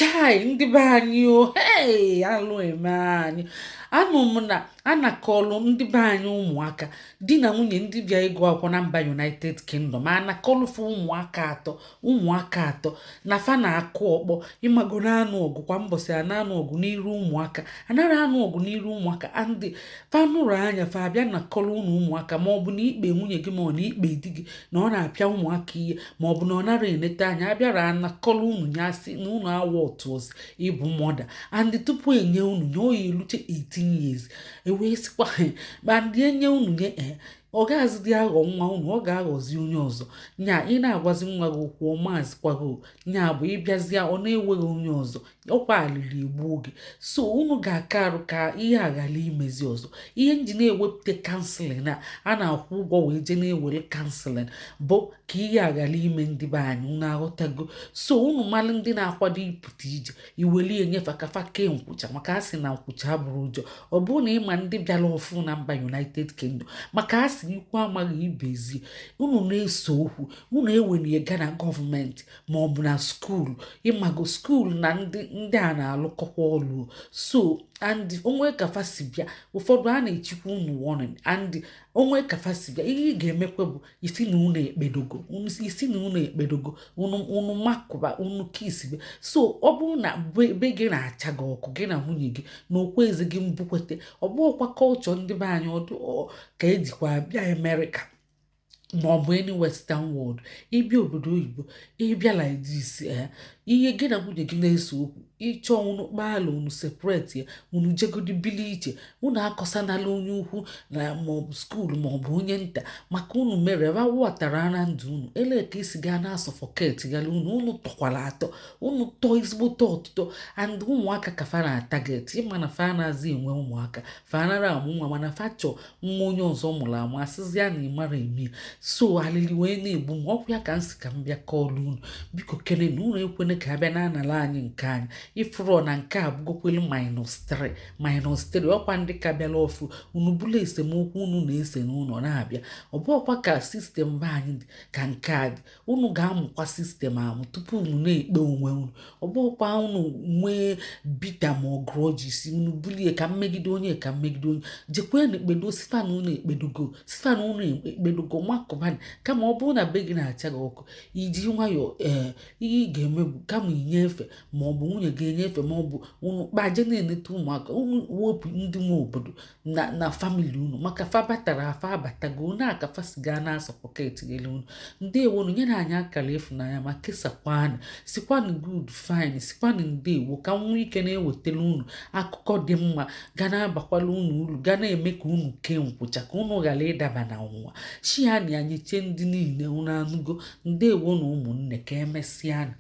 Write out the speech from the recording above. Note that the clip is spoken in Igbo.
chai ndị be anyị o hey alụ eme anyị anụ m na anakọlụ ndị be anyị ụmụaka di na nwunye ndị bịa ịgụ akwụkwọ na mba United Kingdom anakọlụfụ ụmụaka atọ na fa na-akụ ọkpọ ịmago na-anụ ọgụ kwa mbọsị a na-anụ ọgụ n'iru ụmụaka anaghị anụ ọgụ n'iru ụmụaka andị fanụrụ anya fa abịa na kọlụ ụnụ ụmụaka ma ọ bụ na ikpe nwunye gị ma ọ na ikpe di gị na ọ na-apịa ụmụaka ihe ma ọ bụ na ọ nara eneta anya abịara anakọlụ unu ya asị na unu awa otu ozi ịbụ mọda andị tupu enye unu nye oyi eluche 18 years ewee sịkwa ma ndị enye unu nye ọ ga-azị dị aghọ nwa unu ọ ga-aghọzi onye ọzọ nya ị na-agwazi nwa gị okwu ọmaazị kwago nya bụ ịbịazịa ọ na-enweghị onye ọzọ ọkwa alili egbuo gị so unu ga-aka arụ ka ihe aghara imezi ọzọ ihe nji na-ewepụta kanselin a na-akwụ ụgwọ wee je na-ewere kanselin bụ ka ihe aghara ime ndị be anyị unu aghọtago so unu malụ ndị na-akwado ịpụta ije iweli enyefe kafa kee nkwụcha maka a sị na nkwụcha bụrụ ụjọ ọ bụrụ na ịma ndị bịara ọfụ na mba United Kingdom maka a sị ikwu amaghị ibezi unu na-eso okwu unu ewenye ga na gọọmenti ma ọ bụ na skuulu ịmago skuulu na ndị a na-alụkọkwa ọlụ so and onwe kafa si bịa ụfọdụ a na-echikwa unu warning and onwe kafa si bịa ihe ị ga-emekwa bụ isi na unu ekpedogo unu makụba unu kisibe so ọ bụrụ na be gị na-acha gị ọkụ gị na nwunye gị na okwu eze gị mbukwete ọ bụghịkwa kọlchọ ndị be anyị ọdụ ka ejikwa bịa Amerịka ma ọ bụ any western world ịbịa obodo oyibo ịbịa like this ihe gị na nwunye gị na-ese okwu ịchọ unu kpaala unu separate ya unu jegodi bili iche unu akọsanala onye ukwu na maọbụ skuulu maọbụ onye nta maka unu mere ebe wọtara na ndụ unu ele ka isi gaa na sọfọketi gala unu tọkwara atọ unu tọọ ezigbote ọtụtụ and ụmụaka ka fa na target ịma na fa na-azị enwe ụmụaka fa anara amụ nwa mana fa chọọ nwa onye ọzọ mụrụ amụ asịzịa na ịmara eme so alili wee na-egbu m ọkwa ya ka nsị ka m bịa kọọlụ unu biko kele na unu ekwene ka abịa na-anala anyị nke anyị ifuru na nke a bụgokwelu -3 ọkwa ndị ka bịala ọfụ unu bụla esemokwu unu na-ese n'ụlọ na-abịa ọ bụ ọkwa ka sistem be anyị dị ka nke a dị unu ga-amụkwa sistem amụ tupu unu na-ekpe onwe unu ọ bụ ọkwa unu nwee bita ma ọ grọjisi unu bulie ka mmegide onye jekwe na ekpedo sifa na unu ekpedogo makụbani kama ọ bụrụ na be gị na-acha gị ọkụ iji nwayọọ ihe ị ga-emebu kama inyefe ma ọ bụ nwunye ga-enyefe ma ọ bụ unu kpaje na-eneta ụmụaka unu wepụ ndị nwe obodo na famili unu maka fa batara afa abatago unu akafa siga na sọpọketi gele unu ndewo nye na anyị akara ịfụnanya ma kesakwanụ sikwanụ good fine sikwanụ ndewo ka nwa ike na-ewetara unu akụkọ dị mma ga na-abakwala unu uru ga na-eme ka unu kee nkwụcha ka unu ghara ịdaba na ọnwụnwa chi ya na anyị chee ndị niile unu anụgo ndewo na ụmụnne ka emesịanụ